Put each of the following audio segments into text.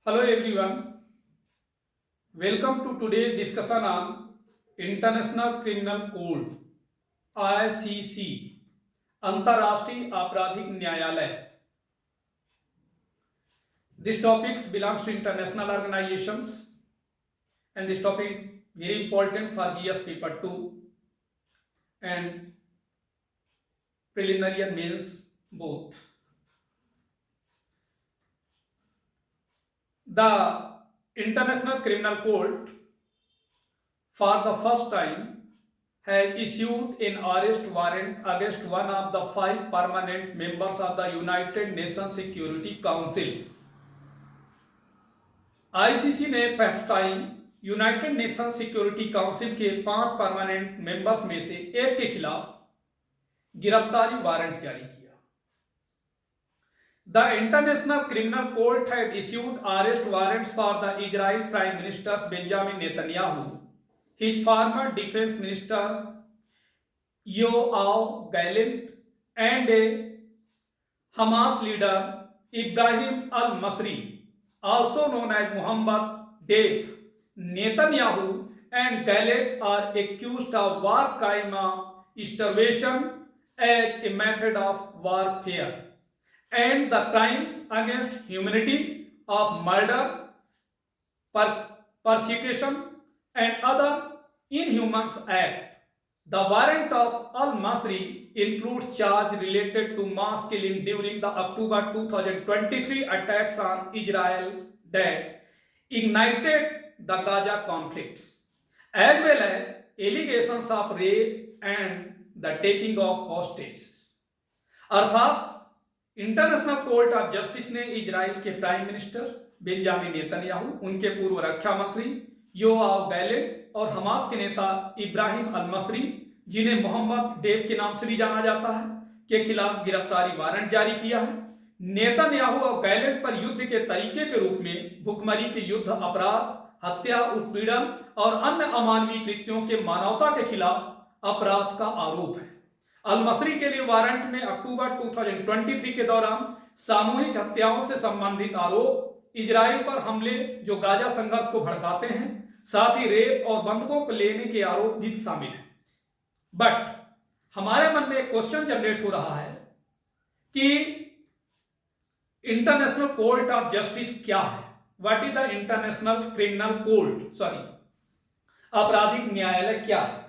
Hello everyone, welcome to today's discussion on International Criminal Code ICC अंतर्राष्ट्रीय आपराधिक न्यायालय. This topic belongs to international organizations and this topic is very important for GS paper 2 and preliminary and mains both. The International Criminal Court for the first time has issued an arrest warrant against one of the 5 permanent members of the United Nations Security Council. ICC ने first time United nation security council के 5 permanent members में से एक के खिलाफ गिरफ्तारी warrant जारी किया. The International Criminal Court had issued arrest warrants for the Israel Prime Minister Benjamin Netanyahu, his former defense minister Yoav Gallant, and a Hamas leader Ibrahim al-Masri, also known as Mohammed Deif. Netanyahu and Gallant are accused of war crime of starvation as a method of warfare and the crimes against humanity of murder, persecution and other inhuman acts. The warrant of al-Masri includes charges related to mass killing during the October 2023 attacks on Israel that ignited the Gaza conflicts, as well as allegations of rape and the taking of hostages. अर्थात international court of justice ने Israel के prime minister Benjamin Netanyahu, उनके पूर्व रक्षा मंत्री Yoav Gallant और Hamas के नेता इब्राहिम अल-मसरी, जिन्हें मोहम्मद डेफ के नाम से भी जाना जाता है, के खिलाफ गिरफ्तारी वारंट जारी किया है. नेतन्याहू और गैलेंट पर युद्ध के तरीके के रूप में भुखमरी के युद्ध अपराध, हत्या, उत्पीड़न और अन्य अमानवीय कृत्यों के मानवता के खिलाफ अपराध का आरोप है. अल-मसरी के लिए वारंट में अक्टूबर 2023 के दौरान सामूहिक हत्याओं से संबंधित आरोप, इजराइल पर हमले जो गाजा संघर्ष को भड़काते हैं, साथ ही रेप और बंधकों को लेने के आरोप भी शामिल हैं. बट हमारे मन में एक क्वेश्चन जनरेट हो रहा है कि इंटरनेशनल कोर्ट ऑफ जस्टिस क्या है? What is the international criminal court, आपराधिक न्यायालय क्या है?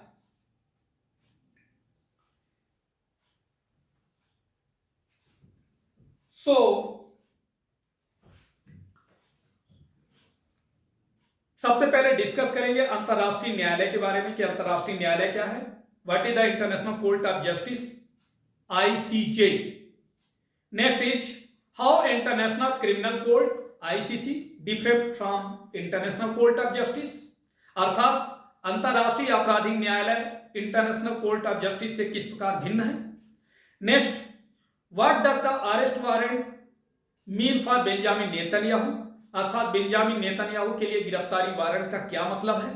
सबसे पहले डिस्कस करेंगे अंतरराष्ट्रीय न्यायालय के बारे में कि अंतरराष्ट्रीय न्यायालय क्या है. What is the international court of justice, ICJ. Next is how international criminal court ICC different from international court of justice. अर्थात अंतरराष्ट्रीय आपराधिक न्यायालय इंटरनेशनल कोर्ट ऑफ जस्टिस से किस प्रकार भिन्न है. Next, what does the arrest warrant mean for Benjamin Netanyahu, अर्थात बेंजामिन नेतन्याहू के लिए गिरफ्तारी वारंट का क्या मतलब है.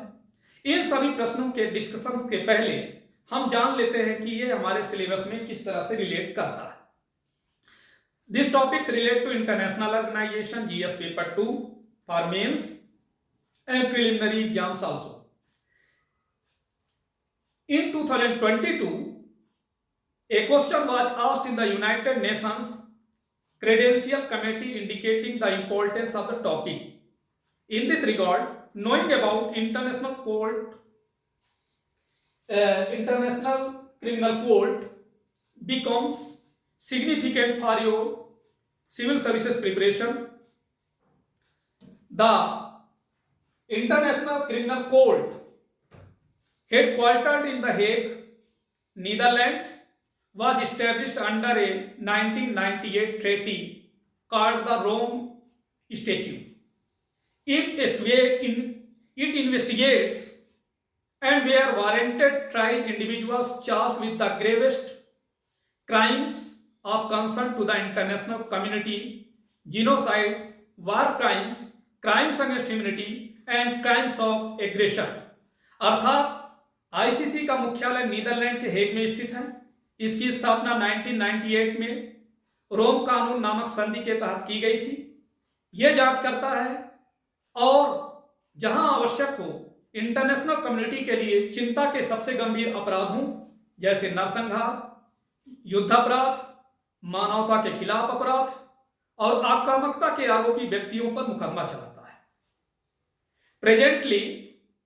इन सभी प्रश्नों के डिस्कशन के पहले हम जान लेते हैं कि ये हमारे सिलेबस में किस तरह से रिलेट करता है. This topics relate to international organisation GS paper 2 for mains and preliminary exams also. In 2022, a question was asked in the United Nations Credential Committee indicating the importance of the topic. In this regard, knowing about International Criminal Court becomes significant for your civil services preparation. The International Criminal Court, headquartered in The Hague, Netherlands, was established under a 1998 treaty called the Rome Statute. It investigates and where warranted tries individuals charged with the gravest crimes of concern to the international community: genocide, war crimes, crimes against humanity and crimes of aggression. अर्थात ICC का मुख्यालय Netherlands के Hague में स्थित है. इसकी स्थापना 1998 में रोम कानून नामक संधि के तहत की गई थी. यह जांच करता है और जहां आवश्यक हो इंटरनेशनल कम्युनिटी के लिए चिंता के सबसे गंभीर अपराधों जैसे नरसंहार, युद्धापराध, मानवता के खिलाफ अपराध और आक्रामकता के आरोपी व्यक्तियों पर मुकदमा चलाता है। Presently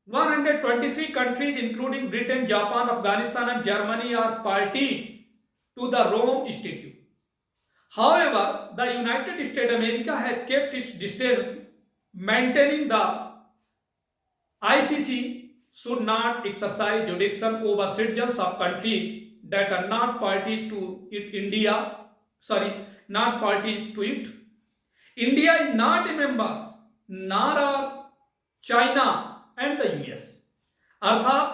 123 countries including Britain, Japan, Afghanistan and Germany are parties to the Rome Statute. However, the United States of America has kept its distance, maintaining the ICC should not exercise jurisdiction over citizens of countries that are not parties to it. Not parties to it. India is not a member, nor are China and the US. अर्थात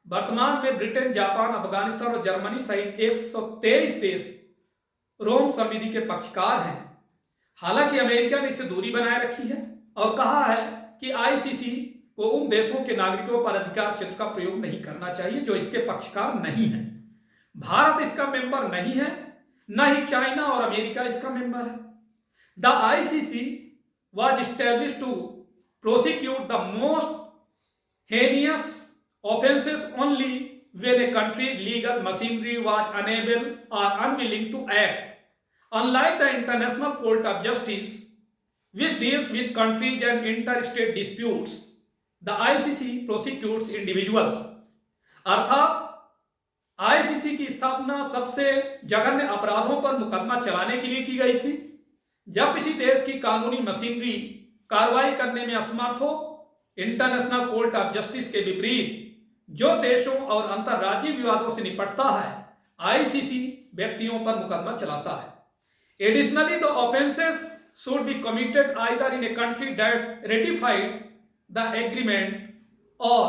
वर्तमान में Britain, Japan, Afghanistan और Germany सहित 123 देश रोम संधि के पक्षकार हैं। हालांकि अमेरिका ने इससे दूरी बनाए रखी है और कहा है कि आईसीसी को उन देशों के नागरिकों पर अधिकार क्षेत्र का प्रयोग नहीं करना चाहिए जो इसके पक्षकार नहीं है। भारत इसका मेंबर नहीं है, न ही चाइना और अमेरिका इसका मेंबर है। The ICC was established to prosecute the most heinous offenses only when a country's legal machinery was unable or unwilling to act. Unlike the International Court of Justice, which deals with countries and interstate disputes, the ICC prosecutes individuals. अर्थात ICC की स्थापना सबसे जघन्य अपराधों पर मुकदमा चलाने के लिए की गई थी। जब किसी देश की कानूनी मशीनरी कार्रवाई करने में असमर्थ हो, इंटरनेशनल कोर्ट ऑफ जस्टिस के विपरीत जो देशों और अंतर्राज्यीय विवादों से निपटता है, आईसीसी व्यक्तियों पर मुकदमा चलाता है। Additionally the offences should be committed either in a country that ratified the agreement or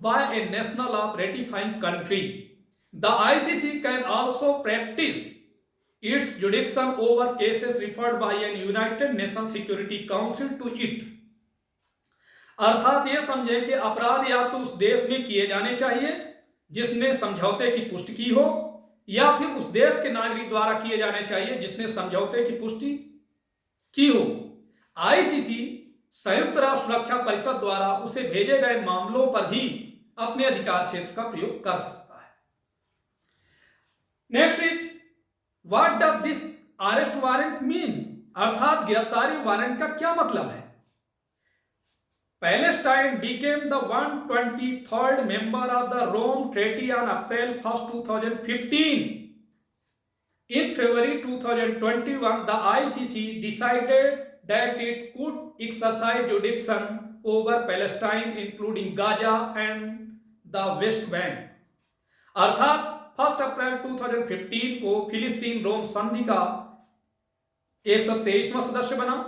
by a national of ratifying country. The ICC can also practice its jurisdiction over cases referred by an united nation security council to it. अर्थात ये समझें कि अपराध या तो उस देश में किए जाने चाहिए जिसने समझौते की पुष्टि की हो, या फिर उस देश के नागरिक द्वारा किए जाने चाहिए जिसने समझौते की पुष्टि की हो। आईसीसी संयुक्त राष्ट्र सुरक्षा परिषद द्वारा उसे भेजे गए मामलों पर भी अपने अधिकार क्षेत्र का प्रयोग कर सकता है। Next is what does this arrest warrant mean, अर्थात गिरफ्तारी वारंट का क्या मतलब है। Palestine became the 123rd member of the Rome Treaty on April 1st, 2015. In February 2021, the ICC decided that it could exercise jurisdiction over Palestine, including Gaza and the West Bank. अर्थात 1 अप्रैल 2015 को फिलिस्तीन रोम संधि का 123वां सदस्य बना।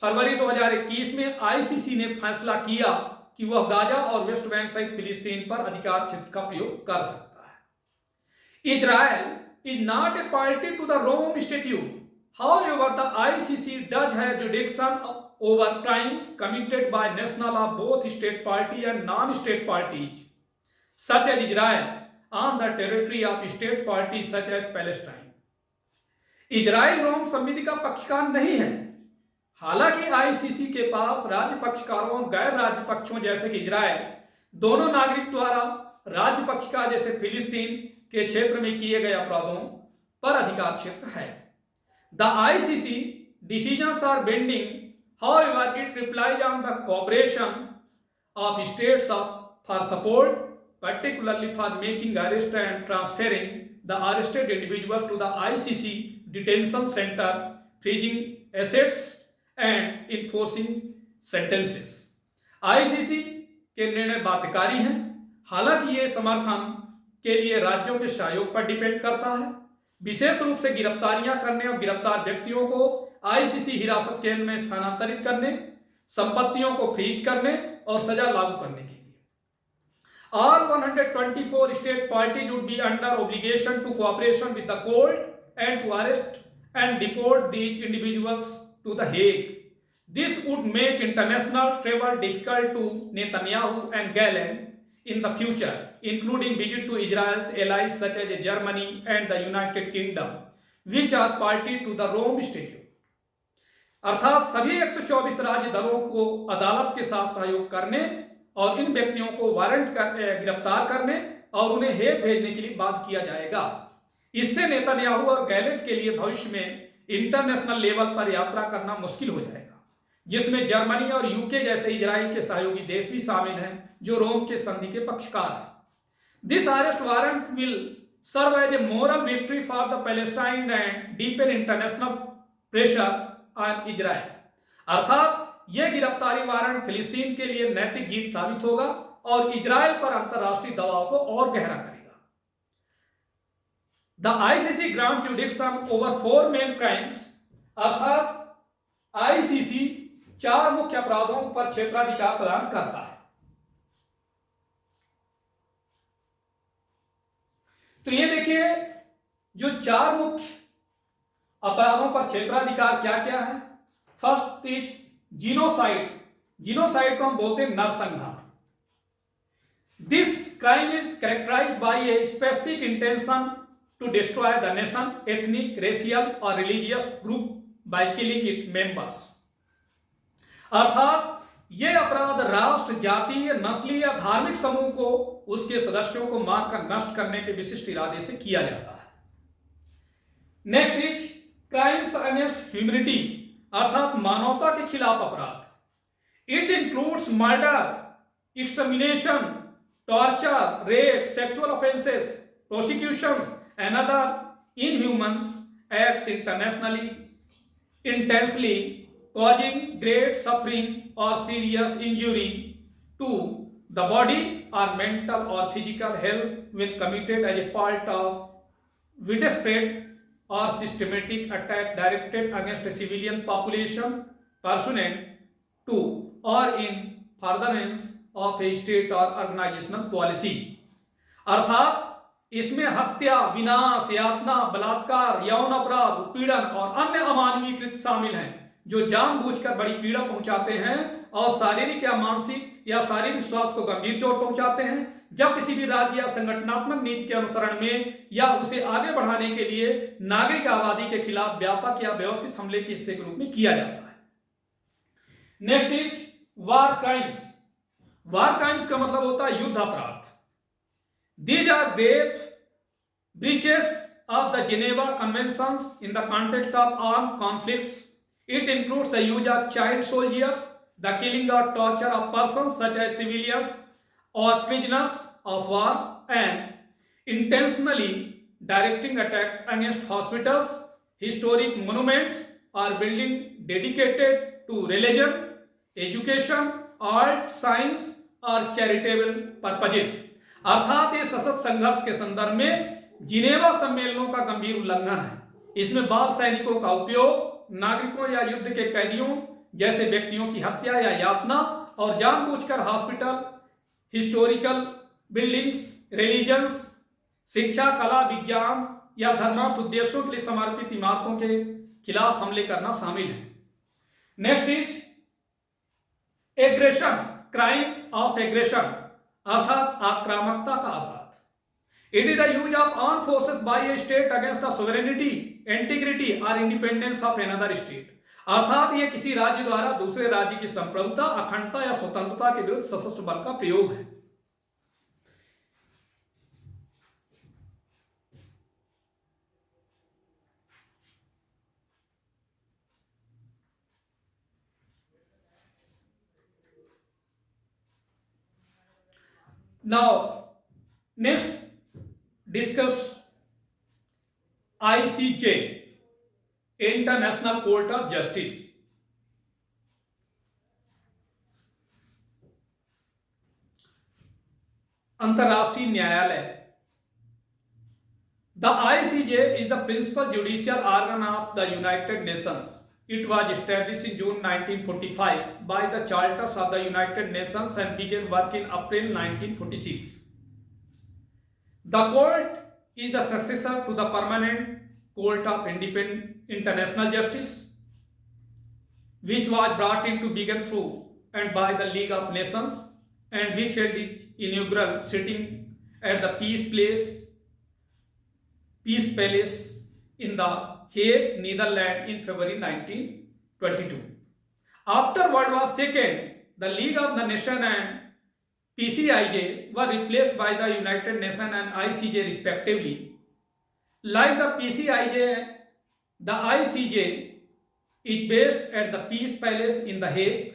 फरवरी 2021 में आईसीसी ने फैसला किया कि वह गाजा और वेस्ट बैंक सहित फिलिस्तीन पर अधिकार क्षेत्र का प्रयोग कर सकता है। Israel is not a party to the Rome statute, however the ICC does have jurisdiction over crimes committed by national of both state party and non state parties such as Israel on the territory of state party such as Palestine. Israel Rome संधि का पक्षकार नहीं है। हालांकि ICC के पास राज्य पक्षकारों और गैर राज्य पक्षों जैसे कि इजराइल दोनों नागरिक द्वारा राज्य पक्षकार जैसे फिलिस्तीन के क्षेत्र में किए गए अपराधों पर अधिकार क्षेत्र है। The ICC decisions are bending, however it replies on the cooperation of states for support, particularly for making arrest and transferring the arrested individual to the ICC detention center, freezing assets and enforcing sentences. ICC के निर्णय बाध्यकारी हैं। हालांकि ये समर्थन के लिए राज्यों के सहयोग पर डिपेंड करता है, विशेष रूप से गिरफ्तारियां करने और गिरफ्तार व्यक्तियों को आईसीसी हिरासत केंद्र में स्थानांतरित करने, संपत्तियों को फ्रीज करने और सजा लागू करने के लिए। All 124 state parties would be under obligation to cooperation with the court and to arrest and deport these individuals to The Hague. This would make international travel difficult to Netanyahu and Gallant in the future, including visit to Israel's allies such as Germany and the United Kingdom, which are party to the Rome Statute. अर्थात सभी 124 राज्य दलों को अदालत के साथ सहयोग करने और इन व्यक्तियों को गिरफ्तार करने और उन्हें हेग भेजने के लिए बाध्य किया जाएगा। इससे नेतन्याहू और गैलेट के लिए भविष्य में इंटरनेशनल लेवल पर यात्रा करना मुश्किल हो जाएगा, जिसमें जर्मनी और यूके जैसे इजराइल के सहयोगी देश भी शामिल हैं जो रोम के संधि के पक्षकार हैं। This arrest warrant will serve as a moral victory for the Palestine and deepen international pressure on Israel. अर्थात यह गिरफ्तारी वारंट फिलिस्तीन के लिए नैतिक जीत साबित होगा और इजराइल पर अंतरराष्ट्रीय दबाव को और गहरा करेगा। The ICC grant जुडिक्शन over 4 main crimes, अर्थात आईसीसी 4 मुख्य अपराधों पर क्षेत्राधिकार प्रदान करता है। तो ये देखिए जो 4 मुख्य अपराधों पर क्षेत्राधिकार क्या क्या है। First is genocide. जीनोसाइड को हम बोलते हैं नरसंहार। This crime is characterised by a specific intention to destroy the nation, ethnic, racial or religious group by killing it members. अर्थात यह अपराध राष्ट्र, जातीय, नस्लीय या धार्मिक समूह को उसके सदस्यों को मारकर नष्ट करने के विशिष्ट इरादे से किया जाता है। Next is crimes against humanity, अर्थात मानवता के खिलाफ अपराध। It includes murder, extermination, torture, rape, sexual offences, prosecutions and other inhuman acts internationally intensely causing great suffering or serious injury to the body or mental or physical health when committed as a part of widespread or systematic attack directed against a civilian population pursuant to or in furtherance of a state or organizational policy। अर्थात इसमें हत्या, विनाश, यातना, बलात्कार, यौन अपराध, उत्पीड़न और अन्य अमानवीय कृत्य शामिल हैं जो जानबूझकर बड़ी पीड़ा पहुंचाते हैं और शारीरिक या मानसिक या शारीरिक स्वास्थ्य को गंभीर चोट पहुंचाते हैं जब किसी भी राज्य या संगठनात्मक नीति के अनुसरण में या उसे आगे बढ़ाने के लिए नागरिक आबादी के खिलाफ व्यापक या व्यवस्थित हमले के हिस्से के रूप में किया जाता है। Next is war crimes. War crimes का मतलब होता है युद्ध अपराध। These are grave breaches of the Geneva Conventions in the context of armed conflicts. It includes the use of child soldiers, the killing or torture of persons such as civilians or prisoners of war, and intentionally directing attack against hospitals, historic monuments, or buildings dedicated to religion, education, art, science, or charitable purposes। अर्थात ये सशस्त्र संघर्ष के संदर्भ में Geneva सम्मेलनों का गंभीर उल्लंघन है। इसमें बाल सैनिकों का उपयोग, नागरिकों या युद्ध के कैदियों जैसे व्यक्तियों की हत्या या यातना और जानबूझकर हॉस्पिटल, हिस्टोरिकल बिल्डिंग्स, रिलीजन्स, शिक्षा, कला, विज्ञान या धर्मार्थ उद्देश्यों के लिए समर्पित इमारतों के खिलाफ हमले करना शामिल है। Next is aggression, crime of aggression, अर्थात आक्रामकता का अपराध। It is the use of armed forces by a state against the sovereignty, integrity और इंडिपेंडेंस ऑफ अनदर स्टेट। अर्थात यह किसी राज्य द्वारा दूसरे राज्य की संप्रभुता, अखंडता या स्वतंत्रता के विरुद्ध सशस्त्र बल का प्रयोग है। Now, next discuss ICJ, International Court of Justice। अंतरराष्ट्रीय न्यायालय। The ICJ is the principal judicial organ of the United Nations. It was established in June 1945 by the Charters of the United Nations and began work in April 1946. The court is the successor to the Permanent Court of International Justice, which was brought into being through and by the League of Nations and which held its inaugural sitting at the Peace Palace in The Hague, Netherlands in February 19 1922. After World War II, the League of the Nations and PCIJ were replaced by the United Nations and ICJ respectively. Like the PCIJ, the ICJ is based at the Peace Palace in The Hague.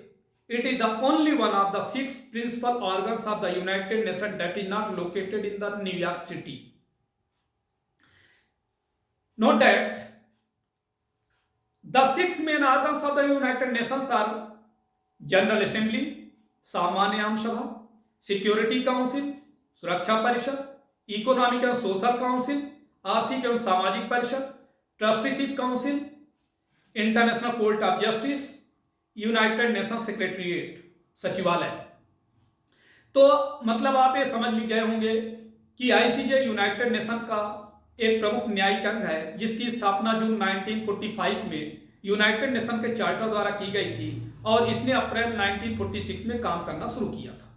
It is the only one of the 6 principal organs of the United Nations that is not located in the New York City. Note that the 6 main organs of the United Nations are General Assembly, सामान्य आम सभा, security council, सुरक्षा परिषद, economic and social council, आर्थिक एवं सामाजिक परिषद, trusteeship council, international court of justice, United nation secretariat, सचिवालय। तो मतलब आप ये समझ गए होंगे कि आईसीजे यूनाइटेड नेशन का एक प्रमुख न्यायिक अंग है, जिसकी स्थापना जून 1945 में यूनाइटेड नेशन के चार्टर द्वारा की गई थी और इसने अप्रैल 1946 में काम करना शुरू किया था।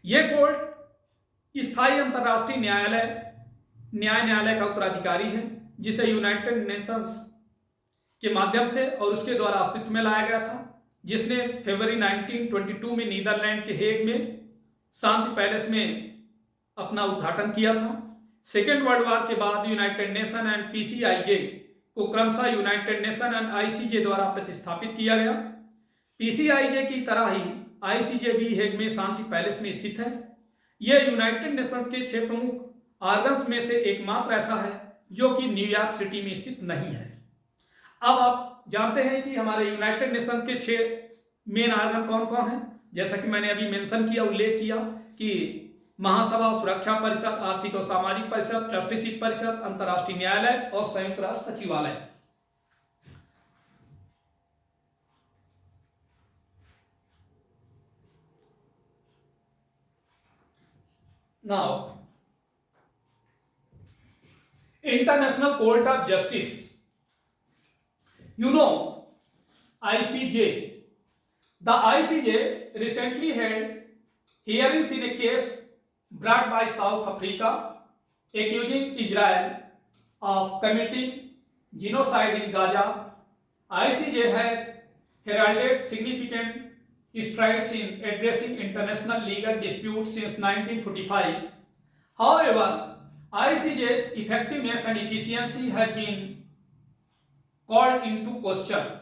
यह कोर्ट स्थायी अंतर्राष्ट्रीय न्यायालय का उत्तराधिकारी है, जिसे यूनाइटेड नेशंस के माध्यम से और उसके द्वारा अस्तित्व में लाया गया था, जिसने फरवरी 1922 में नीदरलैंड के हेग में शांति पैलेस में अपना उद्घाटन किया था। सेकेंड वर्ल्ड वॉर के बाद यूनाइटेड नेशन एंड पीसीआईजे को क्रमशः यूनाइटेड नेशन एंड आईसीजे द्वारा प्रतिस्थापित किया गया। पीसीआईजे की तरह ही आईसीजे भी हेग में शांति पैलेस में स्थित है। यह यूनाइटेड नेशंस के 6 प्रमुख ऑर्गन्स में से एकमात्र ऐसा है जो कि न्यूयॉर्क सिटी में स्थित नहीं है। अब आप जानते हैं कि हमारे यूनाइटेड नेशंस के 6 मेन ऑर्गन कौन कौन है। जैसा कि मैंने अभी मेंशन किया, उल्लेख किया कि महासभा, सुरक्षा परिषद, आर्थिक और सामाजिक परिषद, ट्रस्टीशिप परिषद, अंतर्राष्ट्रीय न्यायालय और संयुक्त राष्ट्र सचिवालय। Now, International Court of Justice. You know, ICJ. The ICJ recently held hearings in a case brought by South Africa accusing Israel of committing genocide in Gaza. ICJ has heralded significant strides in addressing international legal disputes since 1945. However, ICJ's effectiveness and efficiency have been called into question.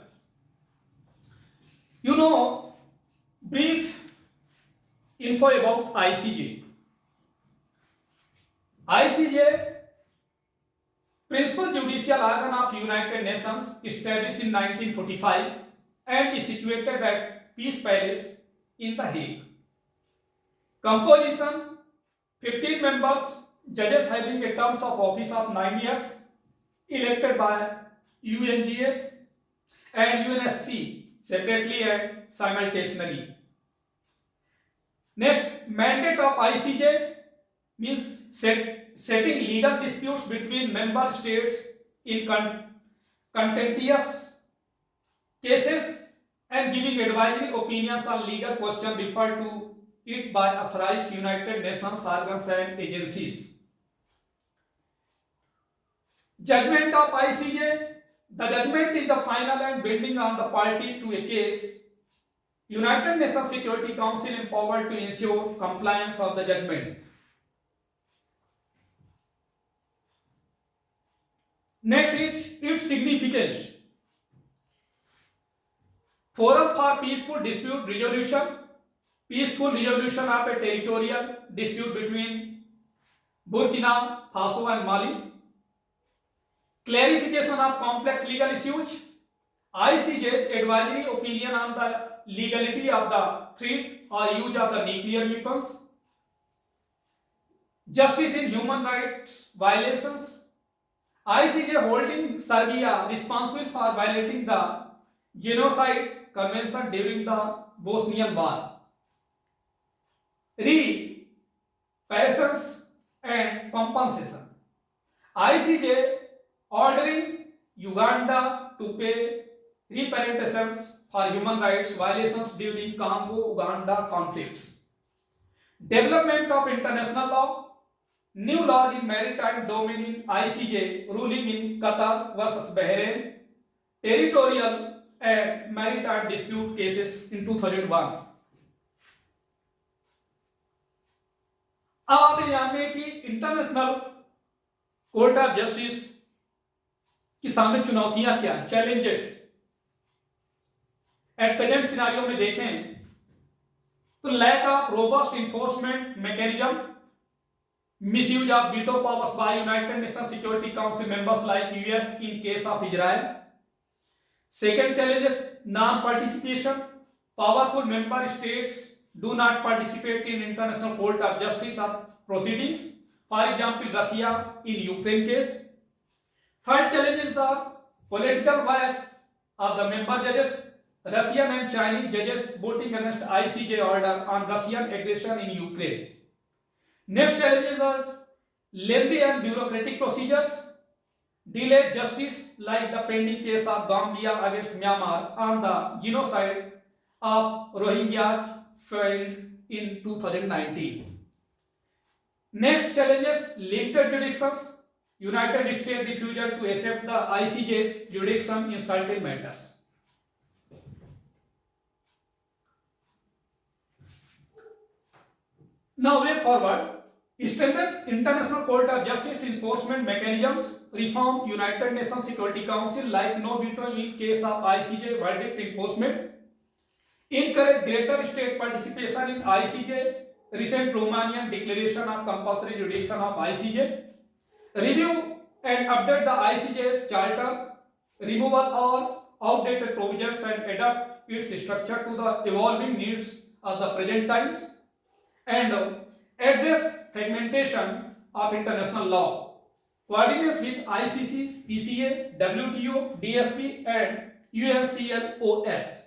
You know, brief info about ICJ. ICJ, principal judicial organ of United Nations, established in 1945 and is situated at Peace Palace in The Hague. Composition: 15 members, judges having a terms of office of 9 years, elected by UNGA and UNSC separately and simultaneously. Next, mandate of ICJ means setting legal disputes between member states in contentious cases and giving advisory opinions on legal questions referred to it by authorized United Nations organs and agencies. Judgment of ICJ. The judgment is the final and binding on the parties to a case. United Nations Security Council empowered to ensure compliance of the judgment. Next is its significance. Forum for peaceful dispute resolution. Peaceful resolution of a territorial dispute between Burkina Faso and Mali. Clarification of complex legal issues. ICJ's advisory opinion on the legality of the threat or use of the nuclear weapons. Justice in human rights violations. ICJ holding Serbia responsible for violating the Genocide Convention during the Bosnian War. Reparations and compensation. ICJ ordering Uganda to pay reparations for human rights violations during Congo-Uganda conflicts. Development of international law. New laws in maritime domain in ICJ ruling in Qatar versus Bahrain. Territorial maritime dispute cases in 2001. अब आप ये जानिए कि international court of justice की सामने चुनौतियां क्या है, चैलेंजेस एट प्रेजेंट सिनारियो में देखें तो lack of robust enforcement mechanism, misuse of veto powers by United Nations Security Council members like US in case of Israel. Second challenge is non-participation. Powerful member states do not participate in International Court of Justice or proceedings. For example, Russia in Ukraine case. Third challenges are political bias of the member judges. Russian and Chinese judges voting against ICJ order on Russian aggression in Ukraine. Next challenges are lengthy and bureaucratic procedures, delayed justice like the pending case of Gambia against Myanmar on the genocide of Rohingyas filed in 2019. Next challenges limited jurisdictions, United States refusal to accept the ICJ's jurisdiction in certain matters. Now way forward, strengthen International Court of Justice enforcement mechanisms, reform United Nations Security Council like no veto in case of ICJ verdict enforcement, encourage greater state participation in ICJ, recent Romanian declaration of compulsory jurisdiction of ICJ, review and update the ICJ's charter, removal all outdated provisions and adapt its structure to the evolving needs of the present times, and address fragmentation of international law, coordinates with ICC, PCA, WTO, DSP and UNCLOS.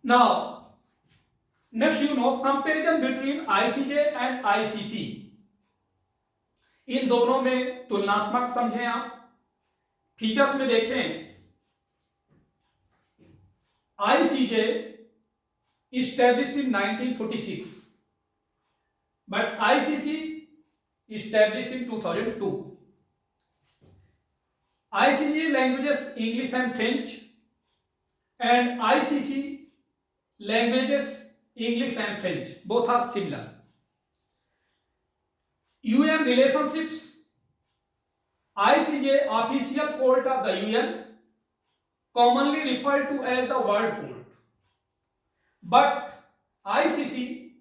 Now, next comparison between ICJ and ICC. इन दोनों में तुलनात्मक समझें आप। Features में देखें, ICJ established in 1946 but ICC established in 2002. ICJ languages English and French and ICC languages English and French, both are similar. UN relationships, ICJ official court of the UN, commonly referred to as the World Court, but ICC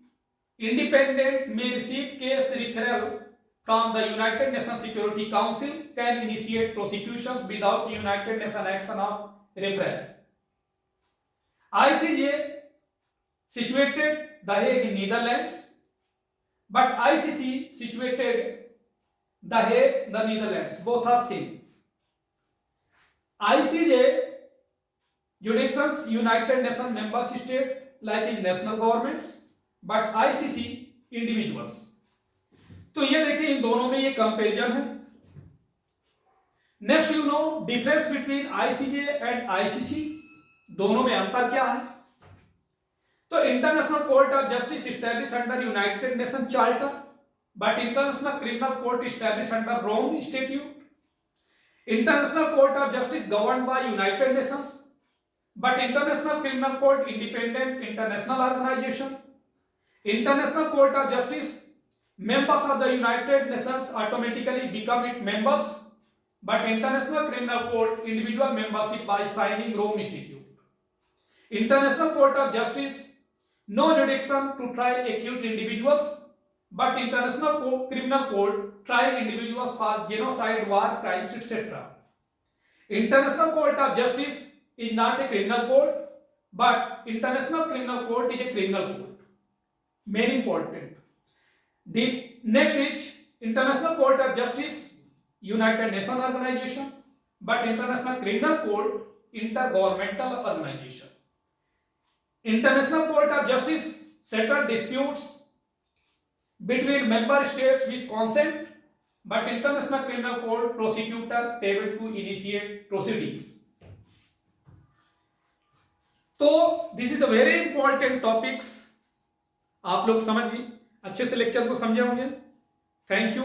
independent may receive case referral from the United Nations Security Council, can initiate prosecutions without United Nations action of referral. ICJ situated The Hague in Netherlands, but ICC situated The Hague, the Netherlands. Both are same. ICJ jurisdictions United Nations member state like in national governments, but ICC individuals. तो ये देखिए इन दोनों में ये comparison है. Next difference between ICJ and ICC, दोनों में अंतर क्या है? तो international court of justice establish under United Nation charter, but international criminal court establish under Rome statute. International court of justice govern by United Nations, but international criminal court independent international organisation. International court of justice members of the United Nations automatically become its members, but International Criminal Court individual membership by signing Rome Statute. International Court of Justice no jurisdiction to try accused individuals, but International Criminal Court try individuals for genocide, war crimes, etc. International Court of Justice is not a criminal court, but International Criminal Court is a criminal court. Very important. The next is International Court of Justice, United Nations organization, but International Criminal Court, intergovernmental organization. International Court of Justice settle disputes between member states with consent, but International Criminal Court prosecutor able to initiate proceedings. तो this is the very important topics, आप लोग समझ अच्छे से lecture को समझे होंगे। Thank you.